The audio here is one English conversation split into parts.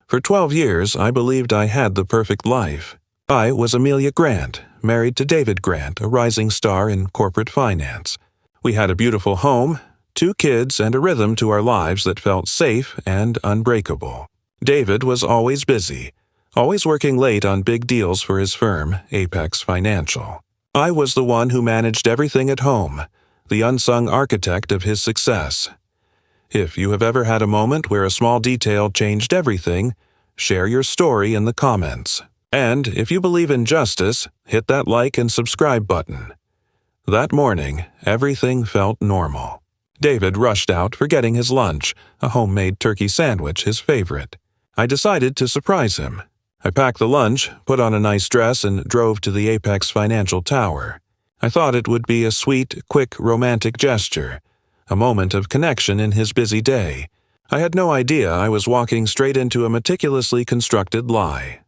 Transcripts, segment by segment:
For 12 years, I believed I had the perfect life. I was Amelia Grant, married to David Grant, a rising star in corporate finance. We had a beautiful home, 2 kids, and a rhythm to our lives that felt safe and unbreakable. David was always busy, always working late on big deals for his firm, Apex Financial. I was the one who managed everything at home, the unsung architect of his success. If you have ever had a moment where a small detail changed everything, share your story in the comments. And if you believe in justice, hit that like and subscribe button. That morning, everything felt normal. David rushed out, forgetting his lunch, a homemade turkey sandwich, his favorite. I decided to surprise him. I packed the lunch, put on a nice dress, and drove to the Apex Financial Tower. I thought it would be a sweet, quick, romantic gesture, a moment of connection in his busy day. I had no idea I was walking straight into a meticulously constructed lie.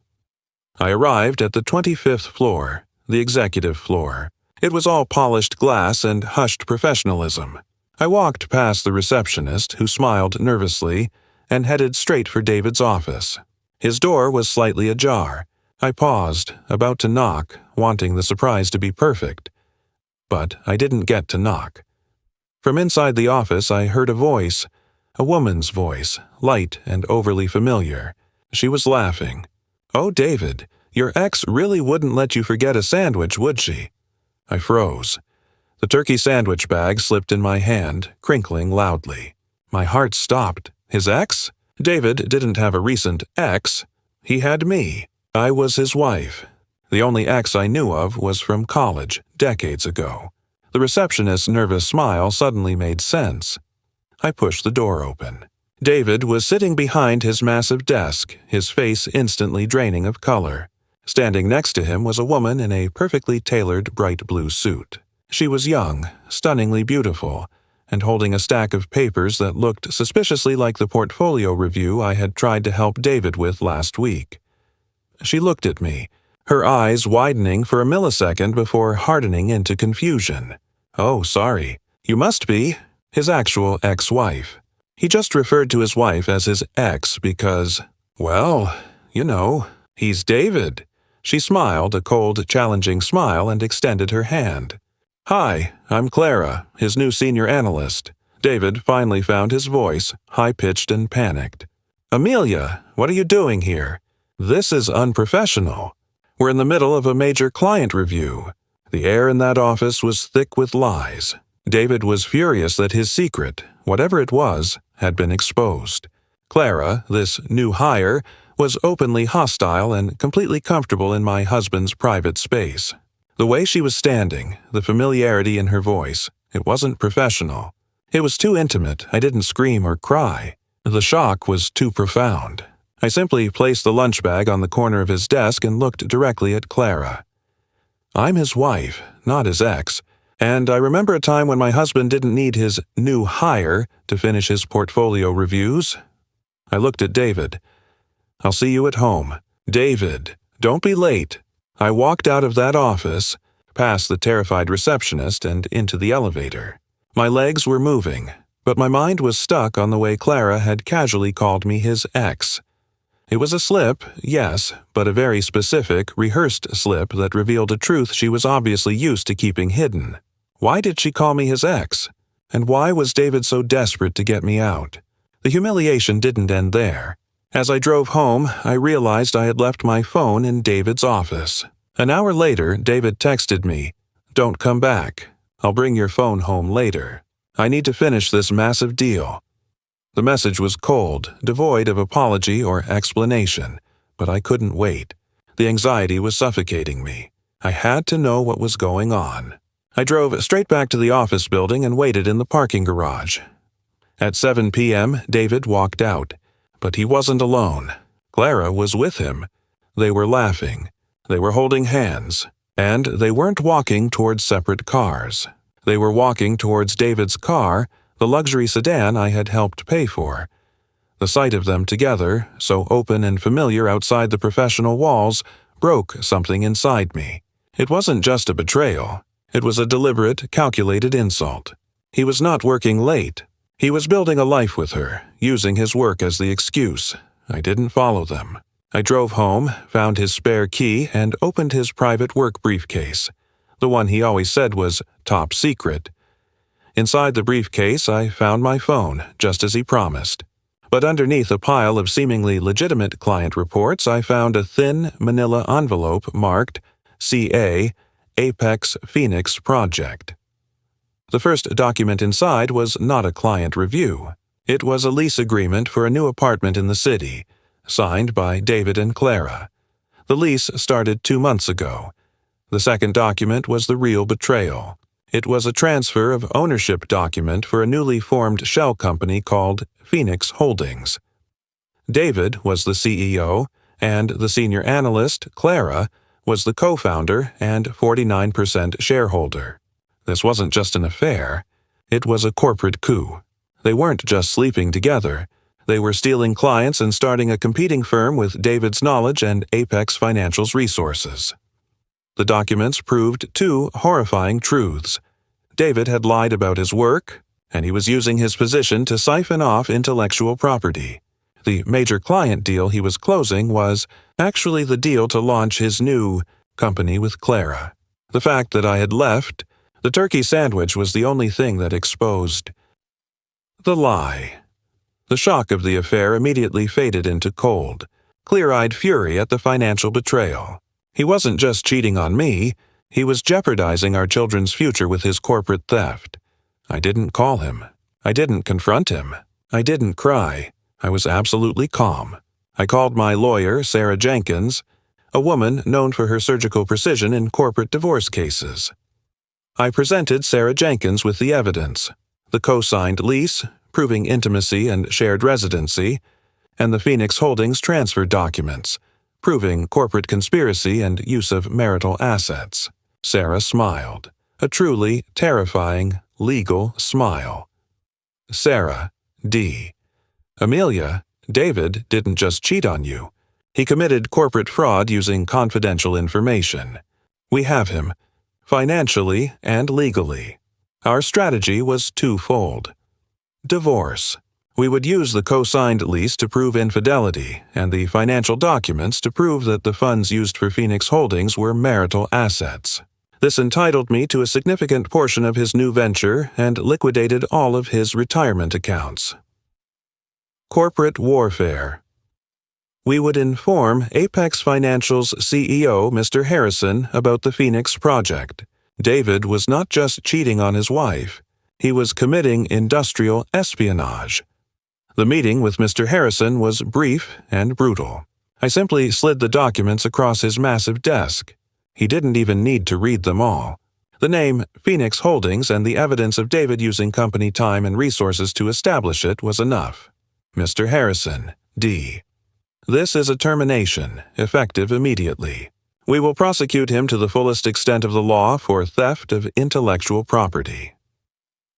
I arrived at the 25th floor, the executive floor. It was all polished glass and hushed professionalism. I walked past the receptionist, who smiled nervously, and headed straight for David's office. His door was slightly ajar. I paused, about to knock, wanting the surprise to be perfect. But I didn't get to knock. From inside the office, I heard a voice, a woman's voice, light and overly familiar. She was laughing. "Oh, David, your ex really wouldn't let you forget a sandwich, would she?" I froze. The turkey sandwich bag slipped in my hand, crinkling loudly. My heart stopped. His ex? David didn't have a recent ex. He had me. I was his wife. The only ex I knew of was from college, decades ago. The receptionist's nervous smile suddenly made sense. I pushed the door open. David was sitting behind his massive desk, his face instantly draining of color. Standing next to him was a woman in a perfectly tailored bright blue suit. She was young, stunningly beautiful, and holding a stack of papers that looked suspiciously like the portfolio review I had tried to help David with last week. She looked at me, her eyes widening for a millisecond before hardening into confusion. "Oh, sorry. You must be his actual ex-wife." He just referred to his wife as his ex because, well, you know, he's David. She smiled, a cold, challenging smile, and extended her hand. "Hi, I'm Clara, his new senior analyst." David finally found his voice, high-pitched and panicked. "Amelia, what are you doing here? This is unprofessional. We're in the middle of a major client review." The air in that office was thick with lies. David was furious that his secret, whatever it was, had been exposed. Clara, this new hire, was openly hostile and completely comfortable in my husband's private space. The way she was standing, the familiarity in her voice, it wasn't professional. It was too intimate. I didn't scream or cry. The shock was too profound. I simply placed the lunch bag on the corner of his desk and looked directly at Clara. I'm his wife, not his ex, and I remember a time when my husband didn't need his new hire to finish his portfolio reviews. I looked at David. "I'll see you at home." "David, don't be late." I walked out of that office, past the terrified receptionist and into the elevator. My legs were moving, but my mind was stuck on the way Clara had casually called me his ex. It was a slip, yes, but a very specific, rehearsed slip that revealed a truth she was obviously used to keeping hidden. Why did she call me his ex? And why was David so desperate to get me out? The humiliation didn't end there. As I drove home, I realized I had left my phone in David's office. An hour later, David texted me, "Don't come back. I'll bring your phone home later. I need to finish this massive deal." The message was cold, devoid of apology or explanation, but I couldn't wait. The anxiety was suffocating me. I had to know what was going on. I drove straight back to the office building and waited in the parking garage. At 7 p.m., David walked out. But he wasn't alone. Clara was with him. They were laughing. They were holding hands. And they weren't walking towards separate cars. They were walking towards David's car, the luxury sedan I had helped pay for. The sight of them together, so open and familiar outside the professional walls, broke something inside me. It wasn't just a betrayal. It was a deliberate, calculated insult. He was not working late. He was building a life with her, using his work as the excuse. I didn't follow them. I drove home, found his spare key, and opened his private work briefcase, the one he always said was top secret. Inside the briefcase, I found my phone, just as he promised. But underneath a pile of seemingly legitimate client reports, I found a thin manila envelope marked CA Apex Phoenix Project. The first document inside was not a client review. It was a lease agreement for a new apartment in the city, signed by David and Clara. The lease started 2 months ago. The second document was the real betrayal. It was a transfer of ownership document for a newly formed shell company called Phoenix Holdings. David was the CEO, and the senior analyst, Clara, was the co-founder and 49% shareholder. This wasn't just an affair. It was a corporate coup. They weren't just sleeping together. They were stealing clients and starting a competing firm with David's knowledge and Apex Financial's resources. The documents proved 2 horrifying truths. David had lied about his work, and he was using his position to siphon off intellectual property. The major client deal he was closing was actually the deal to launch his new company with Clara. The fact that I had left, the turkey sandwich was the only thing that exposed the lie. The shock of the affair immediately faded into cold, clear-eyed fury at the financial betrayal. He wasn't just cheating on me, he was jeopardizing our children's future with his corporate theft. I didn't call him. I didn't confront him. I didn't cry. I was absolutely calm. I called my lawyer, Sarah Jenkins, a woman known for her surgical precision in corporate divorce cases. I presented Sarah Jenkins with the evidence, the co-signed lease, proving intimacy and shared residency, and the Phoenix Holdings transfer documents, proving corporate conspiracy and use of marital assets. Sarah smiled, a truly terrifying, legal smile. Sarah, D. Amelia, David didn't just cheat on you. He committed corporate fraud using confidential information. We have him, financially and legally. Our strategy was twofold. Divorce. We would use the co-signed lease to prove infidelity and the financial documents to prove that the funds used for Phoenix Holdings were marital assets. This entitled me to a significant portion of his new venture and liquidated all of his retirement accounts. Corporate warfare. We would inform Apex Financial's CEO, Mr. Harrison, about the Phoenix project. David was not just cheating on his wife. He was committing industrial espionage. The meeting with Mr. Harrison was brief and brutal. I simply slid the documents across his massive desk. He didn't even need to read them all. The name Phoenix Holdings and the evidence of David using company time and resources to establish it was enough. Mr. Harrison, D. This is a termination, effective immediately. We will prosecute him to the fullest extent of the law for theft of intellectual property.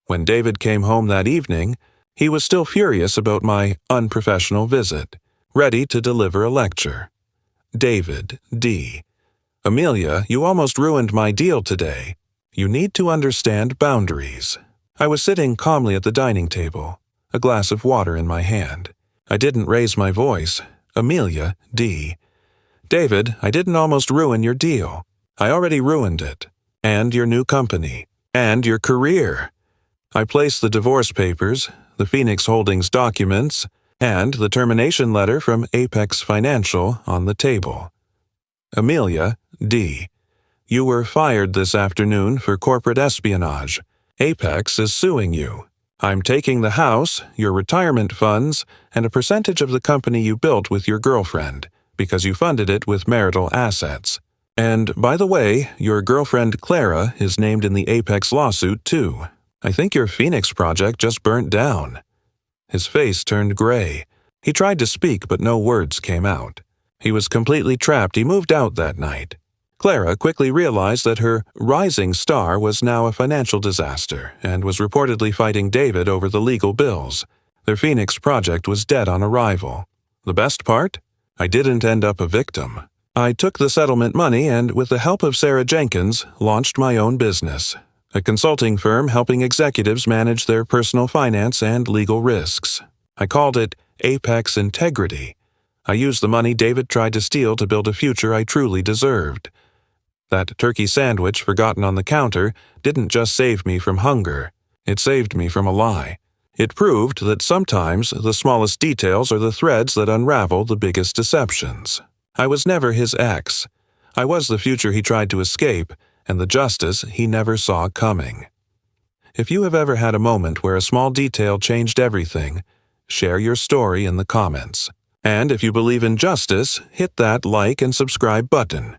When David came home that evening, he was still furious about my unprofessional visit, ready to deliver a lecture. David, D. Amelia, you almost ruined my deal today. You need to understand boundaries. I was sitting calmly at the dining table, a glass of water in my hand. I didn't raise my voice. Amelia, D. David, I didn't almost ruin your deal. I already ruined it. And your new company. And your career. I placed the divorce papers, the Phoenix Holdings documents, and the termination letter from Apex Financial on the table. Amelia, D. You were fired this afternoon for corporate espionage. Apex is suing you. I'm taking the house, your retirement funds, and a percentage of the company you built with your girlfriend, because you funded it with marital assets. And, by the way, your girlfriend Clara is named in the Apex lawsuit, too. I think your Phoenix project just burnt down. His face turned gray. He tried to speak, but no words came out. He was completely trapped. He moved out that night. Clara quickly realized that her rising star was now a financial disaster and was reportedly fighting David over the legal bills. Their Phoenix project was dead on arrival. The best part? I didn't end up a victim. I took the settlement money and, with the help of Sarah Jenkins, launched my own business, a consulting firm helping executives manage their personal finance and legal risks. I called it Apex Integrity. I used the money David tried to steal to build a future I truly deserved. That turkey sandwich forgotten on the counter didn't just save me from hunger. It saved me from a lie. It proved that sometimes the smallest details are the threads that unravel the biggest deceptions. I was never his ex. I was the future he tried to escape, and the justice he never saw coming. If you have ever had a moment where a small detail changed everything, share your story in the comments. And if you believe in justice, hit that like and subscribe button.